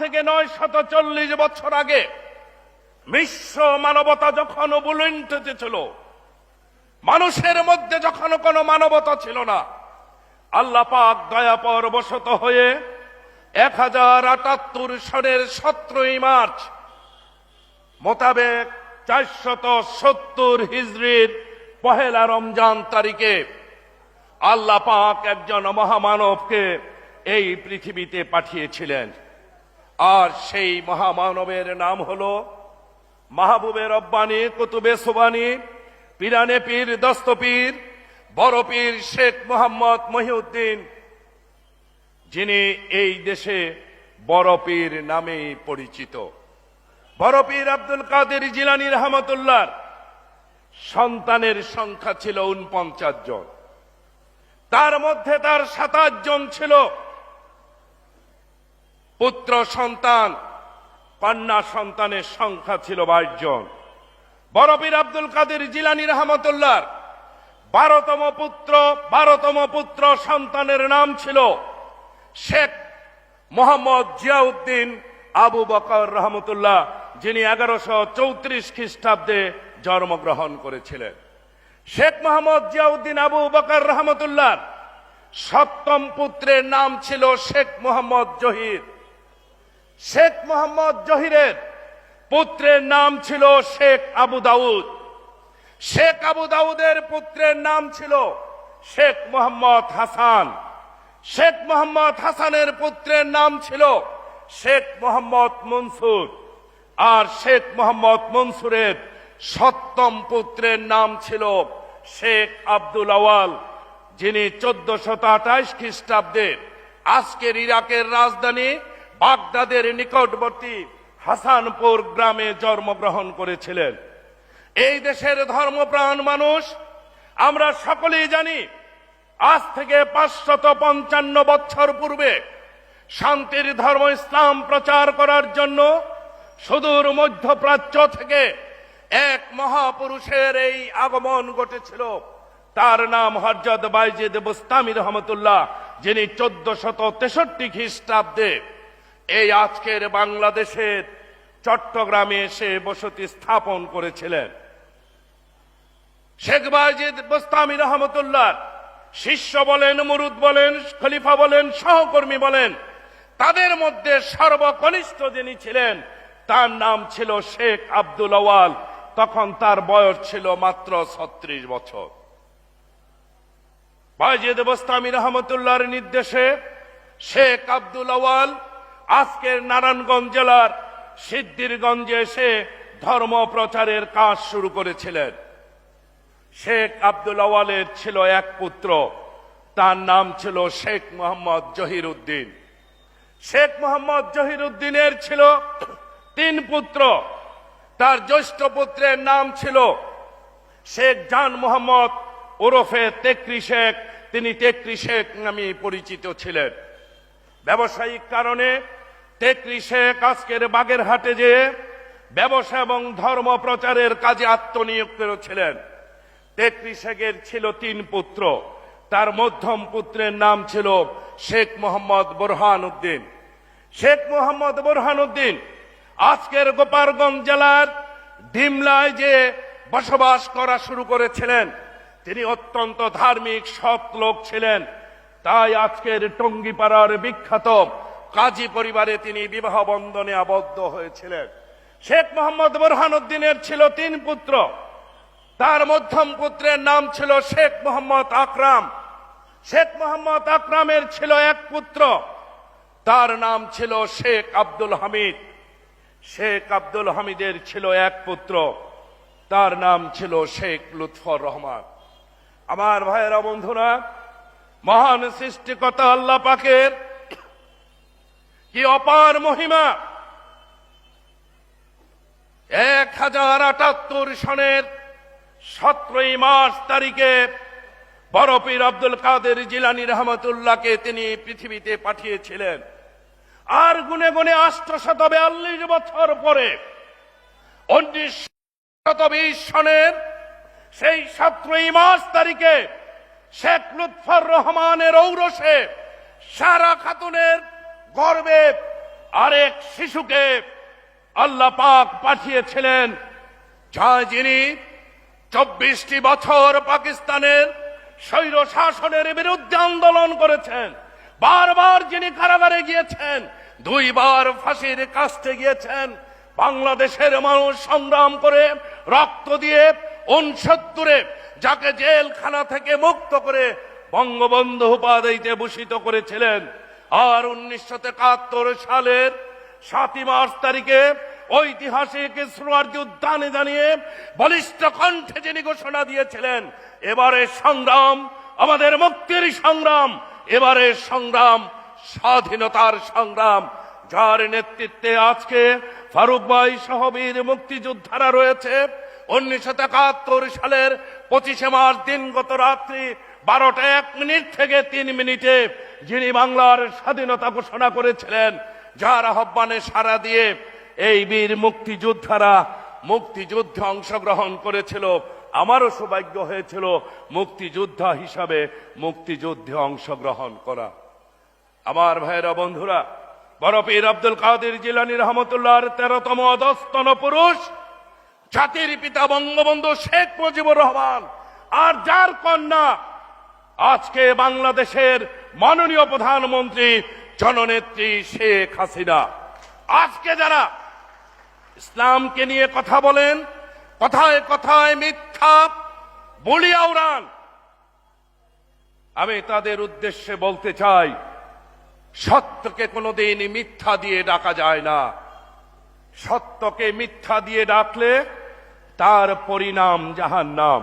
থেকে 940 বছর আগে বিশ্ব মানবতা যখন বুলুন্ঠিত ছিল, মানুষের মধ্যে যখন কোনো মানবতা ছিল না, আল্লাহ পাক দয়া পরবশত হয়ে 1078 সনের 17 মার্চ মোতাবেক 470 হিজরির পহেলা রমজান তারিখে আল্লাহ পাক একজন মহামানবকে এই পৃথিবীতে পাঠিয়েছিলেন। আর সেই মহামানবের নাম হলো মাহবুবে রব্বানী, কুতুবে সুবানী, পিরানে পীর, দস্তপীর, বড় পীর শেখ মোহাম্মদ মহিউদ্দিন, যিনি এই দেশে বড় পীর নামেই পরিচিত। বড় পীর আব্দুল কাদের জিলানী রহমতুল্লাহর সন্তানের সংখ্যা ছিল 49 জন। তার মধ্যে তার 27 জন ছিল পুত্র সন্তান, কন্যা সন্তানের সংখ্যা ছিল 22 জন। বড় পীর আব্দুল কাদের জিলানী রহমতুল্লাহর 12তম পুত্র সন্তানের নাম ছিল শেখ মোহাম্মদ জিয়াউদ্দিন আবু বকর রহমতুল্লাহ, যিনি 1134 খ্রিস্টাব্দে জন্মগ্রহণ করেছিলেন। শেখ মোহাম্মদ জিয়াউদ্দিন আবু বকর রহমতুল্লাহ 7ম পুত্রের নাম ছিল শেখ মোহাম্মদ জহির। শেখ মোহাম্মদ জহিরের পুত্রের নাম ছিল শেখ আবু দাউদ। শেখ আবু দাউদের পুত্রের নাম ছিল শেখ মোহাম্মদ হাসান। শেখ মোহাম্মদ হাসানের পুত্রের নাম ছিল শেখ মোহাম্মদ মনসুর। আর শেখ মোহাম্মদ মনসুরের 7ম পুত্রের নাম ছিল শেখ আব্দুল আওয়াল, যিনি 1428 খ্রিস্টাব্দে আজকের ইরাকের রাজধানী বাগদাদের নিকটবর্তী হাসানপুর গ্রামে জন্মগ্রহণ করেছিলেন। এই দেশের ধর্মপ্রাণ মানুষ আমরা সকলেই জানি, আজ থেকে 555 বছর পূর্বে শান্তির ধর্ম ইসলাম প্রচার করার জন্য সুদূর মধ্যপ্রাচ্য থেকে এক মহাপুরুষের এই আগমন ঘটেছিল। তার নাম হযরত বাইজিদ বুস্তামি রহমতুল্লাহ, যিনি 1463 খ্রিস্টাব্দে এই আজকের বাংলাদেশের চট্টগ্রামে এসে বসতি স্থাপন করেছিলেন। শেখ বাইজিদ বুস্তামি রহমতুল্লাহ শিষ্য বলেন, মুরিদ বলেন, খলিফা বলেন, সহকর্মী বলেন, তাদের মধ্যে সর্বকনিষ্ঠ যিনি ছিলেন তার নাম ছিল শেখ আব্দুল আওয়াল। তখন তার বয়স ছিল মাত্র 36 বছর। বাইজিদ বুস্তামি রহমতুল্লাহর নির্দেশে শেখ আব্দুল আওয়াল আজকের নারায়ণগঞ্জ জেলার সিদ্ধিরগঞ্জে এসে ধর্ম প্রচারের কাজ শুরু করেছিলেন। শেখ আব্দুল আওয়ালের ছিল এক পুত্র, তার নাম ছিল শেখ মোহাম্মদ জহির উদ্দিন। শেখ মোহাম্মদ জহির উদ্দিনের ছিল 3 পুত্র। তার জ্যেষ্ঠ পুত্রের নাম ছিল শেখ জান মোহাম্মদ ওরফে তেকরি শেখ, তিনি তেকরি শেখ নামে পরিচিত ছিলেন। ব্যবসায়িক কারণে তেকরি শেখ আজকের বাগেরহাটে যেয়ে ব্যবসা এবং ধর্ম প্রচারের কাজে আত্মনিয়োগ করেছিলেন। তেকরি শেখের ছিল 3 পুত্র। তার মধ্যম পুত্রের নাম ছিল শেখ মোহাম্মদ বোরহান উদ্দিন। শেখ মোহাম্মদ বোরহান উদ্দিন আজকের গোপালগঞ্জ জেলার ডিমলায় যে বসবাস করা শুরু করেছিলেন, তিনি অত্যন্ত ধার্মিক সৎ লোক ছিলেন। তাই আজকের টঙ্গিপাড়ার বিখ্যাত কাজী পরিবারে তিনি বিবাহ বন্ধনে আবদ্ধ হয়েছিলেন। শেখ মোহাম্মদ বোরহান উদ্দিনের ছিল 3 পুত্র। তার মধ্যম পুত্রের নাম ছিল শেখ মোহাম্মদ আকরাম। শেখ মোহাম্মদ আকরামের ছিল 1 পুত্র, তার নাম ছিল শেখ আব্দুল হামিদ। শেখ আব্দুল হামিদের ছিল 1 পুত্র, তার নাম ছিল শেখ লুৎফর রহমান। আমার ভাইয়েরা, বন্ধুরা, মহান সৃষ্টিকর্তা আল্লাহ পাকের কি অপার মহিমা! 1078 সনের 17 মার্চ তারিখে বড় পীর আব্দুল কাদের জিলানী রহমতুল্লাহকে তিনি পৃথিবীতে পাঠিয়েছিলেন। আর গুনে গুনে 842 বছর পরে 1920 সনের সেই 17 মার্চ তারিখে শেখ লুৎফর রহমানের ঔরসে সারা খাতুনের গর্বে আরেক শিশুকে আল্লাহ পাক পাঠিয়েছিলেন, যিনি 24টি বছর পাকিস্তানের স্বৈর শাসনের বিরুদ্ধে আন্দোলন করেছেন, বারবার যিনি কারাগারে গিয়েছেন, 2 বার ফাঁসির কাস্টে গিয়েছেন। বাংলাদেশের মানুষ সংগ্রাম করে রক্ত দিয়ে 69-এ যাকে জেলখানা থেকে মুক্ত করে বঙ্গবন্ধু উপাধিতে ভূষিত করেছিলেন। আর 1971 সালের 7 মার্চ তারিখে ঐতিহাসিক সোহরাওয়ার্দী উদ্যানে জানিয়ে বলিষ্ঠ কণ্ঠে যিনি ঘোষণা দিয়েছিলেন, এবারে সংগ্রাম আমাদের মুক্তির সংগ্রাম, এবারে সংগ্রাম স্বাধীনতার সংগ্রাম, যার নেতৃত্বে আজকে ফারুক ভাই সহ বীর মুক্তিযোদ্ধারা রয়েছে। 1971 সালের 25 মার্চ দিনগত রাত্রি 12টা 1 মিনিট থেকে 3 মিনিটে যিনি বাংলার স্বাধীনতা ঘোষণা করেছিলেন, যার আহ্বানে সাড়া দিয়ে এই বীর মুক্তিযোদ্ধারা মুক্তিযুদ্ধে অংশগ্রহণ করেছিল। আমারও সৌভাগ্য হয়েছিল মুক্তিযোদ্ধা হিসাবে মুক্তিযুদ্ধে অংশগ্রহণ করা। আমার ভাইয়েরা, বন্ধুরা, বড় পীর আব্দুল কাদের জিলানী রহমতুল্লাহর 13তম অধস্তন পুরুষ, জাতির পিতা বঙ্গবন্ধু শেখ মুজিবুর রহমান, আর যার কন্যা আজকে বাংলাদেশের মাননীয় প্রধানমন্ত্রী জননেত্রী শেখ হাসিনা। আজকে যারা ইসলামকে নিয়ে কথা বলেন, কথায় কথায় মিথ্যা বলিয়া উড়ান, আমি তাদের উদ্দেশ্যে বলতে চাই, সত্যকে কোনোদিন মিথ্যা দিয়ে ডাকা যায় না। সত্যকে মিথ্যা দিয়ে ডাকলে তার পরিণাম জাহান্নাম।